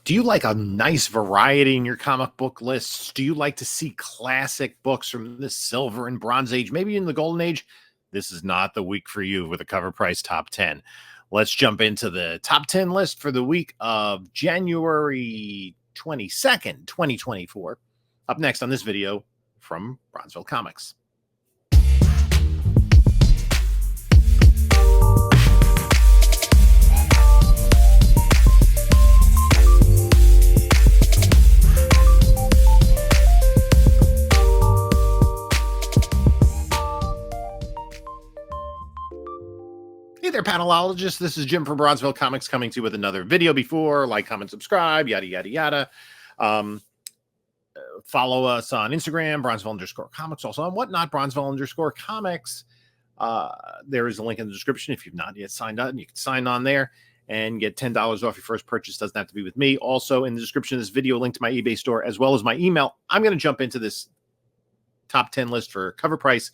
Do you like a nice variety in your comic book lists? Do you like to see classic books from the Silver and Bronze Age, maybe in the Golden Age? This is not the week for you with a Covrprice Top 10. Let's jump into the Top 10 list for the week of January 22nd, 2024. Up next on this video from Bronzeville Comics. Hey there, panelologists. This is Jim from Bronzeville Comics coming to you with another video. Before, like, comment, subscribe, yada, yada, yada. Follow us on Instagram, Bronzeville_comics. Also on Whatnot, Bronzeville_comics. There is a link in the description. If you've not yet signed on, you can sign on there and get $10 off your first purchase. Doesn't have to be with me. Also, in the description of this video, link to my eBay store, as well as my email. I'm going to jump into this top 10 list for Covrprice,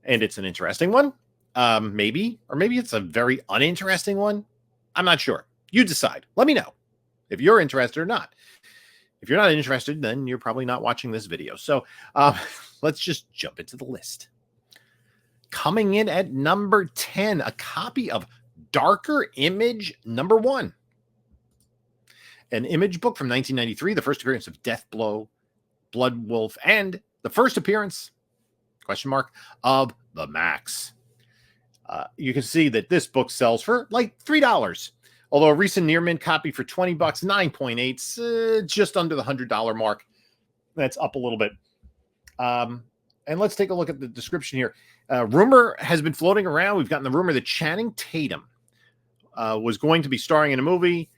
and it's an interesting one. Maybe it's a very uninteresting one. I'm not sure. You decide. Let me know if you're interested or not. If you're not interested, then you're probably not watching this video. So let's just jump into the list. Coming in at number 10, a copy of Darker Image #1. An Image book from 1993, the first appearance of Deathblow, Blood Wolf, and the first appearance, of the Max. You can see that this book sells for like $3. Although a recent near mint copy for $20, 9.8, just under the $100 mark. That's up a little bit. And let's take a look at the description here. Rumor has been floating around. We've gotten the rumor that Channing Tatum was going to be starring in a movie.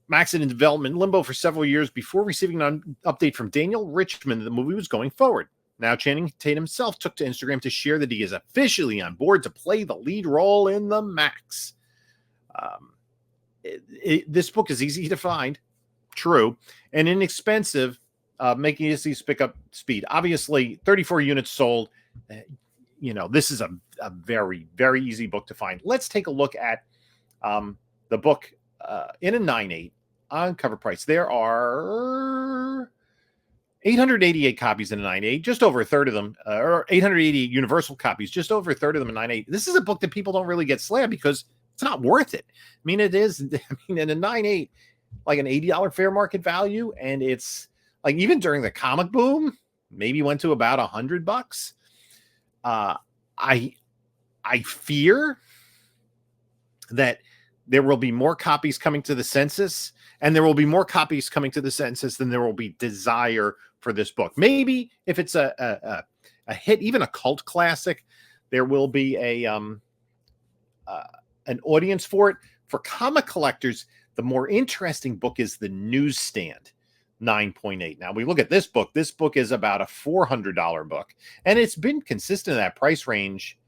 Max had in development limbo for several years before receiving an update from Daniel Richmond that the movie was going forward. Now, Channing Tatum himself took to Instagram to share that he is officially on board to play the lead role in The Max. This book is easy to find, true, and inexpensive, making it easy to pick up speed. Obviously, 34 units sold. This is a very, very easy book to find. Let's take a look at the book in a 9.8 on Covrprice. There are 888 copies in a 9.8, just over a third of them, or 888 universal copies, just over a third of them in 9.8. This is a book that people don't really get slabbed because it's not worth it. I mean, it is. In a 9.8, like an $80 fair market value, and it's like even during the comic boom, maybe went to about $100. I fear that there will be more copies coming to the census, and there will be more copies coming to the census than there will be desire for this book. Maybe if it's a hit, even a cult classic, there will be an audience for it. For comic collectors, the more interesting book is The Newsstand, 9.8. Now we look at this book. This book is about a $400 book, and it's been consistent in that price range.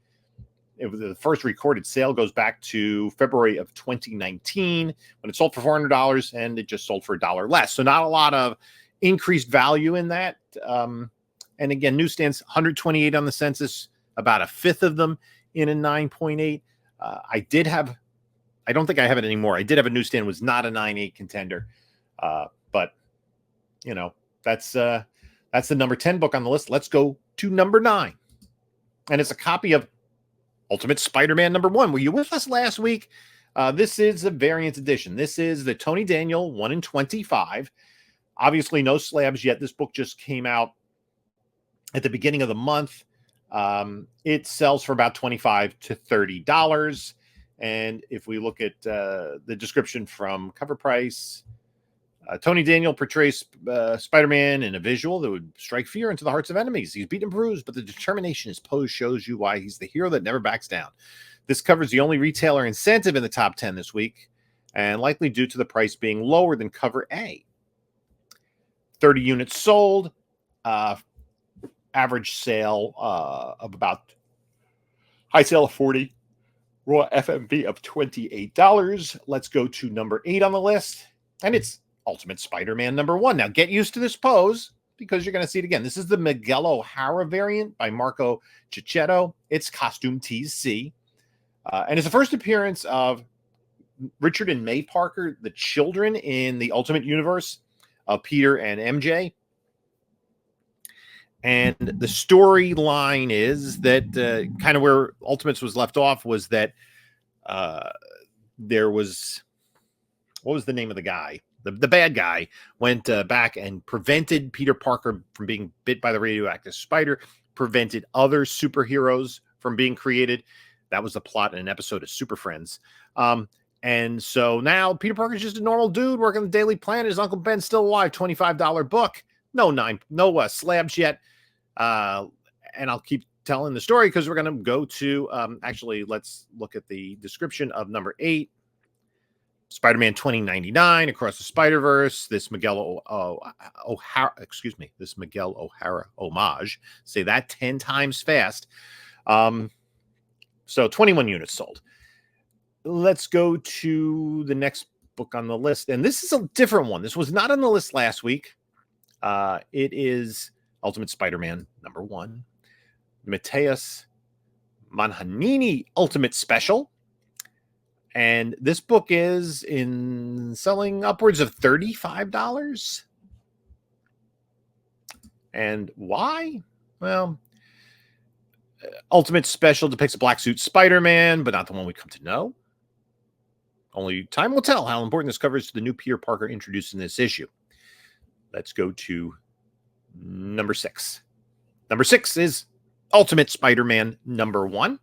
The first recorded sale goes back to February of 2019 when it sold for $400, and it just sold for $1 less. So not a lot of increased value in that. And again, newsstands, 128 on the census, about a fifth of them in a 9.8. I don't think I have it anymore. I did have a newsstand, was not a 9.8 contender. But that's the number 10 book on the list. Let's go to number 9. And it's a copy of Ultimate Spider-Man #1. Were you with us last week? This is a variant edition. This is the Tony Daniel 1 in 25. Obviously, no slabs yet. This book just came out at the beginning of the month. It sells for about $25 to $30. And if we look at the description from Covrprice, Tony Daniel portrays Spider-Man in a visual that would strike fear into the hearts of enemies. He's beaten and bruised, but the determination his pose shows you why he's the hero that never backs down. This covers the only retailer incentive in the top 10 this week, and likely due to the price being lower than cover A. 30 units sold, average sale of about high sale of 40, raw FMV of $28. Let's go to number 8 on the list, and it's Ultimate Spider-Man #1. Now, get used to this pose because you're going to see it again. This is the Miguel O'Hara variant by Marco Cicchetto. It's costume TC. And it's the first appearance of Richard and May Parker, the children in the Ultimate Universe of Peter and MJ. And the storyline is that kind of where Ultimates was left off was that there was, what was the name of the guy? The bad guy went back and prevented Peter Parker from being bit by the radioactive spider, prevented other superheroes from being created. That was the plot in an episode of Super Friends. And so now Peter Parker's just a normal dude working the Daily Planet. His Uncle Ben's still alive. $25 book. No slabs yet. And I'll keep telling the story because we're going to go to, actually, let's look at the description of number 8. Spider-Man 2099, Across the Spider-Verse, this Miguel O'Hara homage. Say that 10 times fast. So 21 units sold. Let's go to the next book on the list. And this is a different one. This was not on the list last week. It is Ultimate Spider-Man #1. Mateus Manhanini Ultimate Special. And this book is selling upwards of $35. And why? Well, Ultimate Special depicts a black suit Spider-Man, but not the one we come to know. Only time will tell how important this cover is to the new Peter Parker introduced in this issue. Let's go to number 6. Number 6 is Ultimate Spider-Man #1.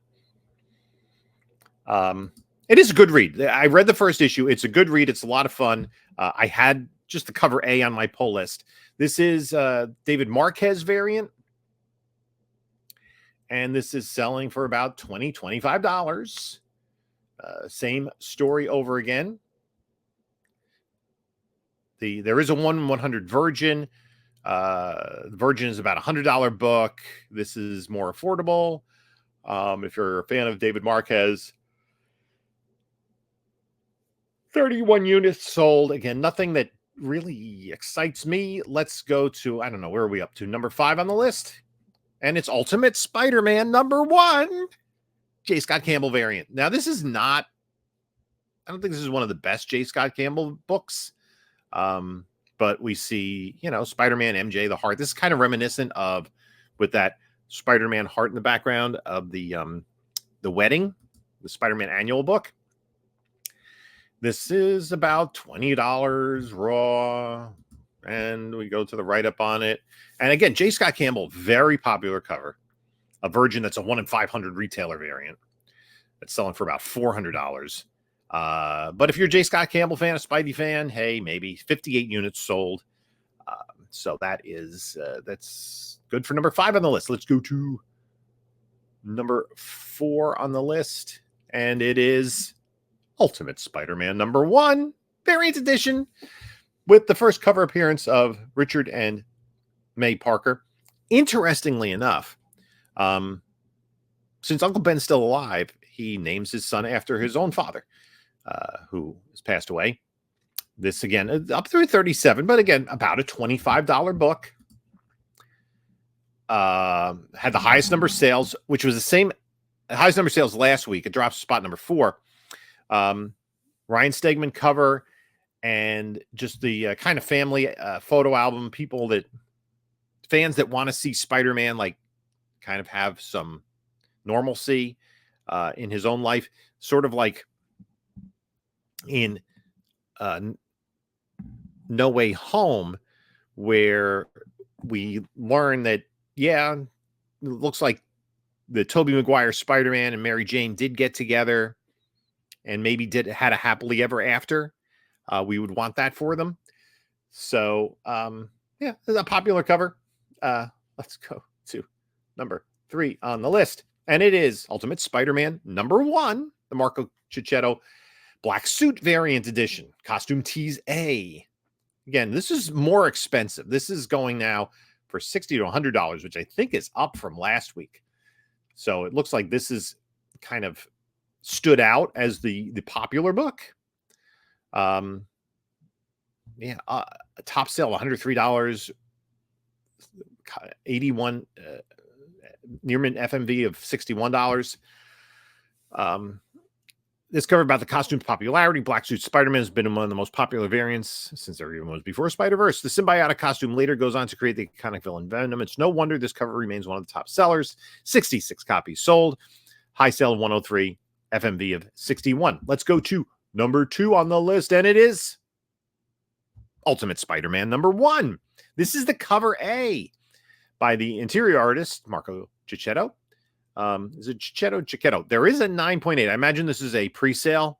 It is a good read. I read the first issue. It's a good read. It's a lot of fun. I had just the cover A on my pull list. This is David Marquez variant. And this is selling for about $20, $25. Same story over again. There is a 1/100 Virgin. The Virgin is about a $100 book. This is more affordable. If you're a fan of David Marquez, 31 units sold. Again, nothing that really excites me. Let's go to, I don't know, where are we up to? Number 5 on the list. And it's Ultimate Spider-Man #1. J. Scott Campbell variant. Now, this is not, I don't think this is one of the best J. Scott Campbell books. But we see, Spider-Man, MJ, the heart. This is kind of reminiscent of, with that Spider-Man heart in the background of the wedding, the Spider-Man annual book. This is about $20 raw. And we go to the write-up on it. And again, J. Scott Campbell, very popular cover. A Virgin that's a 1 in 500 retailer variant. That's selling for about $400. But if you're a J. Scott Campbell fan, a Spidey fan, hey, maybe 58 units sold. So that is, that's good for number 5 on the list. Let's go to number 4 on the list. And it is Ultimate Spider-Man #1 variant edition with the first cover appearance of Richard and May Parker. Interestingly enough, since Uncle Ben's still alive, he names his son after his own father, who has passed away. This, again, up through 37, but again, about a $25 book. Had the highest number of sales, which was the highest number of sales last week. It drops to spot number 4. Ryan Stegman cover, and just the kind of family photo album, fans that want to see Spider-Man like kind of have some normalcy in his own life, sort of like in No Way Home, where we learn that, it looks like the Tobey Maguire Spider-Man and Mary Jane did get together and maybe had a happily ever after. We would want that for them. So, it's a popular cover. Let's go to number 3 on the list. And it is Ultimate Spider-Man #1, the Marco Cicchetto Black Suit Variant Edition, Costume Tease A. Again, this is more expensive. This is going now for $60 to $100, which I think is up from last week. So it looks like this is kind of stood out as the popular book. A top sale of $103, 81 near mint FMV of $61. This cover about the costume's popularity. Black suit Spider-Man has been one of the most popular variants since there even was before Spider-Verse. The symbiotic costume later goes on to create the iconic villain Venom. It's no wonder this cover remains one of the top sellers. 66 copies sold. High sale of 103. FMV of 61. Let's go to number 2 on the list, and it is Ultimate Spider-Man number 1. This is the cover A by the interior artist, Marco Cicchetto. Is it Cicchetto? There is a 9.8. I imagine this is a pre-sale.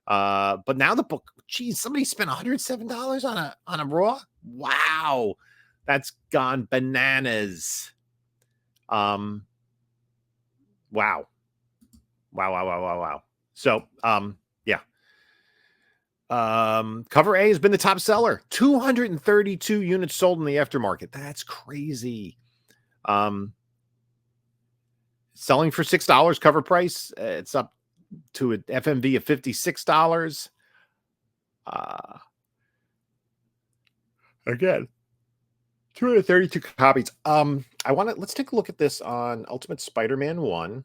But now the book, geez, somebody spent $107 on a raw. Wow. That's gone bananas. Wow. So, yeah. Cover A has been the top seller. 232 units sold in the aftermarket. That's crazy. Selling for $6 cover price. It's up to an FMV of $56. Again, 232 copies. Let's take a look at this on Ultimate Spider-Man 1.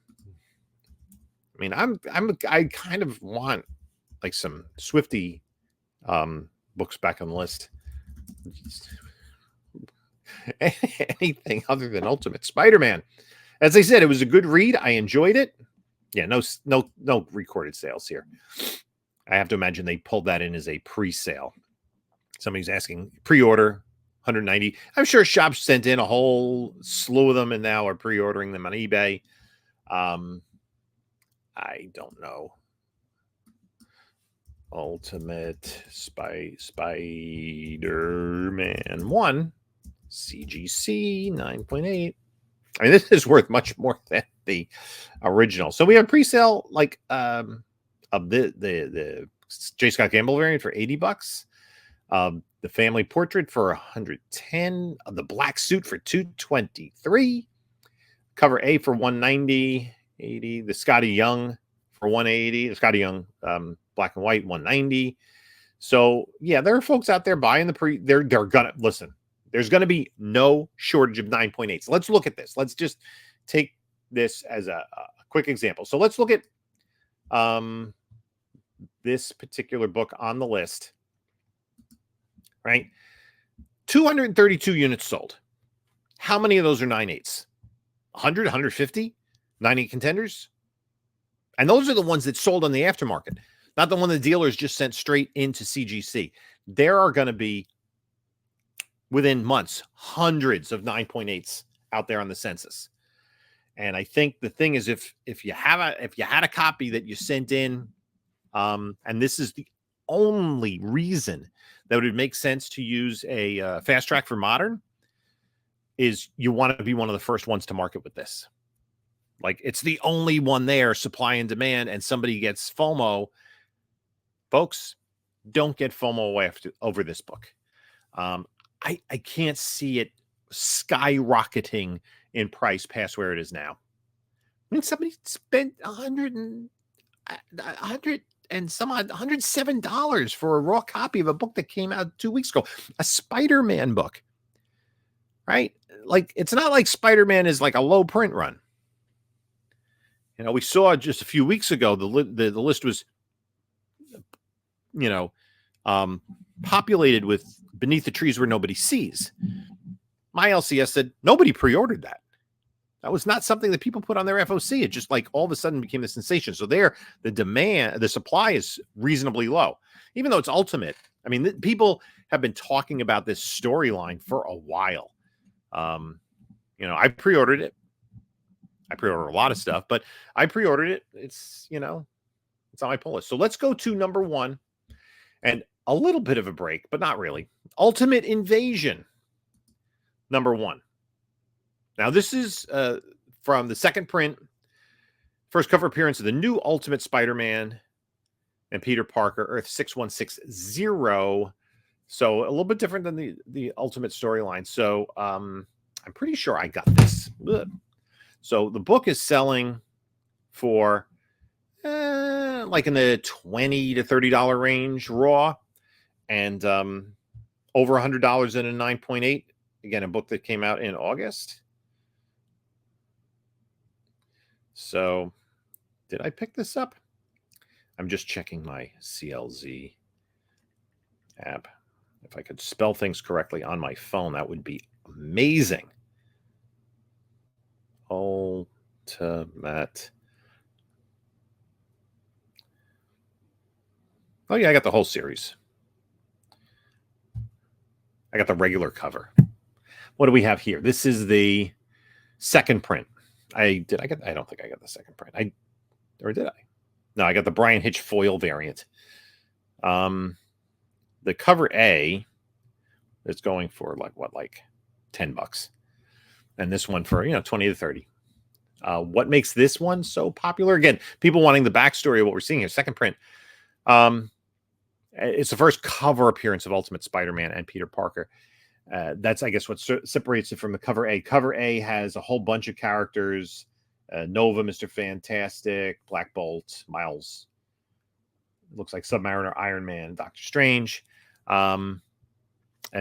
I mean, I kind of want like some Swifty books back on the list. Anything other than Ultimate Spider-Man. As I said, it was a good read. I enjoyed it. Yeah, no recorded sales here. I have to imagine they pulled that in as a pre-sale. Somebody's asking pre-order 190. I'm sure shops sent in a whole slew of them and now are pre-ordering them on eBay. I don't know. Ultimate Spider-Man 1 CGC 9.8. I mean, this is worth much more than the original. So we have pre-sale like of the J. Scott Campbell variant for $80. The family portrait for $110. The black suit for $223. Cover A for $190. 80. The Scotty Young for $180. The Scotty Young black and white $190. So yeah, there are folks out there buying the they're gonna listen. There's going to be no shortage of 9.8. So let's look at this. Let's just take this as a quick example. So let's look at this particular book on the list, right? 232 units sold. How many of those are 9.8s? 100, 150? 98 contenders? And those are the ones that sold on the aftermarket, not the one the dealers just sent straight into CGC. There are going to be, within months, hundreds of 9.8s out there on the census. And I think the thing is, if you had a copy that you sent in, and this is the only reason that it would make sense to use a fast track for modern, is you want to be one of the first ones to market with this. Like, it's the only one there, supply and demand, and somebody gets FOMO. Folks, don't get FOMO over this book. I can't see it skyrocketing in price past where it is now. I mean, somebody spent $107 for a raw copy of a book that came out 2 weeks ago, a Spider-Man book, right? Like, it's not like Spider-Man is like a low print run. You know, we saw just a few weeks ago the list was, populated with Beneath the Trees Where Nobody Sees. My LCS said nobody pre-ordered that. That was not something that people put on their FOC. It just like all of a sudden became a sensation. So there, the supply is reasonably low, even though it's Ultimate. I mean, people have been talking about this storyline for a while. I pre-ordered it. I pre-ordered a lot of stuff, but I pre-ordered it. It's on my pull list. So let's go to number 1. And a little bit of a break, but not really. Ultimate Invasion, number 1. Now, this is from the second print, first cover appearance of the new Ultimate Spider-Man and Peter Parker, Earth 6160. So a little bit different than the Ultimate storyline. So I'm pretty sure I got this. Ugh. So the book is selling for like in the $20 to $30 range raw, and over $100 in a 9.8. Again, a book that came out in August. So did I pick this up? I'm just checking my CLZ app. If I could spell things correctly on my phone, that would be amazing. Ultimate. Oh, yeah, I got the whole series. I got the regular cover. What do we have here? This is the second print. I don't think I got the second print. Or did I? No, I got the Brian Hitch foil variant. The cover A is going for like $10. And this one for, 20 to 30. What makes this one so popular? Again, people wanting the backstory of what we're seeing here. Second print. It's the first cover appearance of Ultimate Spider-Man and Peter Parker. That's, I guess, what separates it from the cover A. Cover A has a whole bunch of characters. Nova, Mr. Fantastic, Black Bolt, Miles. Looks like Submariner, Iron Man, Doctor Strange. And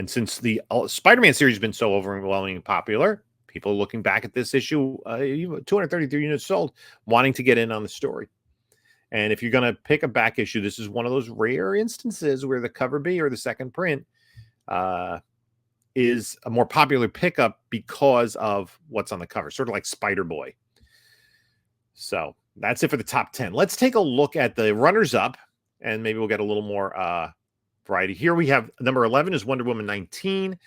since the Spider-Man series has been so overwhelmingly popular, people are looking back at this issue, 233 units sold, wanting to get in on the story. And if you're going to pick a back issue, this is one of those rare instances where the cover B or the second print is a more popular pickup because of what's on the cover, sort of like Spider-Boy. So that's it for the top 10. Let's take a look at the runners-up, and maybe we'll get a little more variety. Here we have number 11 is Wonder Woman 19.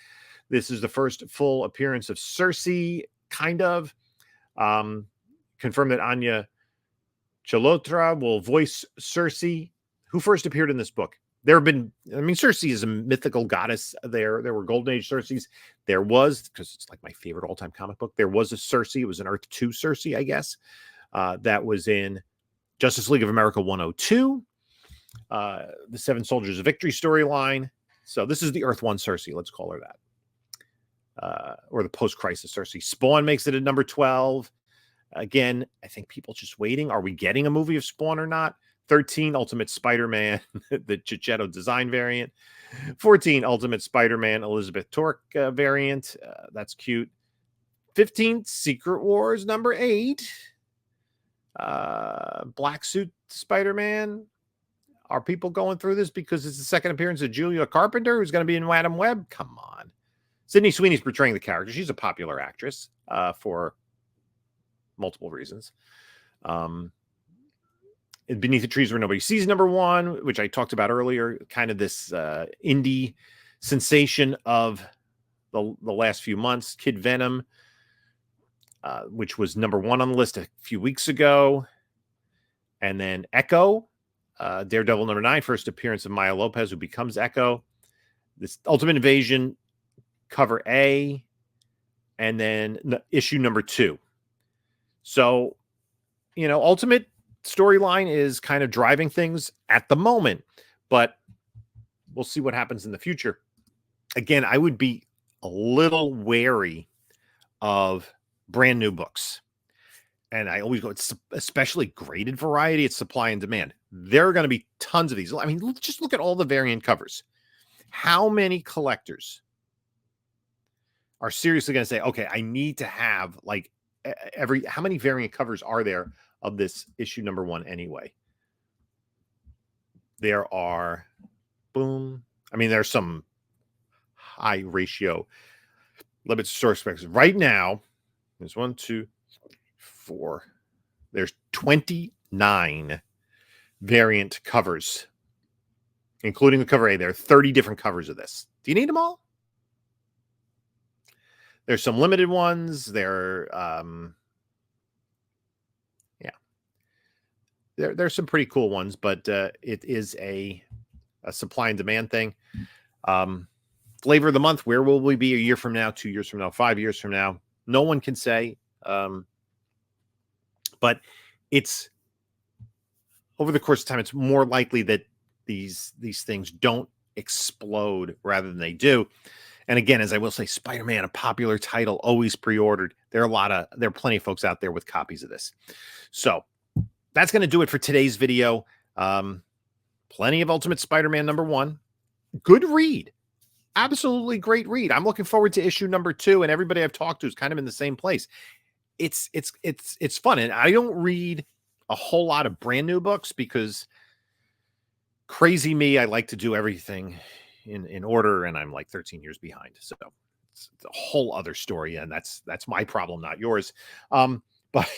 This is the first full appearance of Cersei, kind of. Confirmed that Anya Chalotra will voice Cersei, who first appeared in this book. There have been, Cersei is a mythical goddess. There were Golden Age Cerseis. There was, because it's like my favorite all-time comic book, there was a Cersei. It was an Earth 2 Cersei, I guess. That was in Justice League of America 102, the Seven Soldiers of Victory storyline. So this is the Earth 1 Cersei, let's call her that. Or the post-crisis Cersei. Spawn makes it at number 12. Again, I think people just waiting. Are we getting a movie of Spawn or not? 13, Ultimate Spider-Man, the Chichetto design variant. 14, Ultimate Spider-Man, Elizabeth Torque variant. That's cute. 15, Secret Wars number 8. Black Suit Spider-Man. Are people going through this because it's the second appearance of Julia Carpenter, who's going to be in Madam Web? Come on. Sydney Sweeney's portraying the character. She's a popular actress for multiple reasons. Beneath the Trees Where Nobody Sees number 1, which I talked about earlier, kind of this indie sensation of the last few months. Kid Venom, which was number 1 on the list a few weeks ago. And then Echo, Daredevil number 9, first appearance of Maya Lopez, who becomes Echo. This Ultimate Invasion, cover A, and then issue number 2. So, Ultimate storyline is kind of driving things at the moment, but we'll see what happens in the future. Again, I would be a little wary of brand new books. And I always go, it's especially graded variety. It's supply and demand. There are going to be tons of these. I mean, just look at all the variant covers. How many collectors are seriously going to say, okay, I need to have how many variant covers are there of this issue number 1 anyway? There are, there's some high ratio limited source specs. Right now, there's 1, 2, 4. There's 29 variant covers, including the cover A. There are 30 different covers of this. Do you need them all? There's some limited ones. There's some pretty cool ones, but it is a supply and demand thing. Flavor of the month, where will we be a year from now, 2 years from now, 5 years from now? No one can say. But it's over the course of time, it's more likely that these things don't explode rather than they do. And again, as I will say, Spider-Man, a popular title, always pre-ordered. There are plenty of folks out there with copies of this. So that's going to do it for today's video. Plenty of Ultimate Spider-Man number 1. Good read. Absolutely great read. I'm looking forward to issue number 2, and everybody I've talked to is kind of in the same place. It's fun. And I don't read a whole lot of brand new books because crazy me, I like to do everything in order, and I'm like 13 years behind. So it's a whole other story, and that's my problem, not yours. But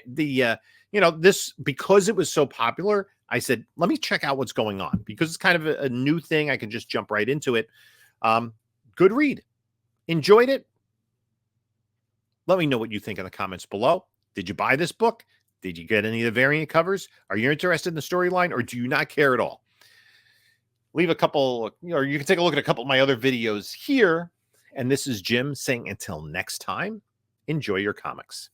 this, because it was so popular, I said, let me check out what's going on, because it's kind of a new thing. I can just jump right into it. Good read. Enjoyed it. Let me know what you think in the comments below. Did you buy this book? Did you get any of the variant covers? Are you interested in the storyline, or do you not care at all? Leave a couple, or you can take a look at a couple of my other videos here. And this is Jim saying, until next time, enjoy your comics.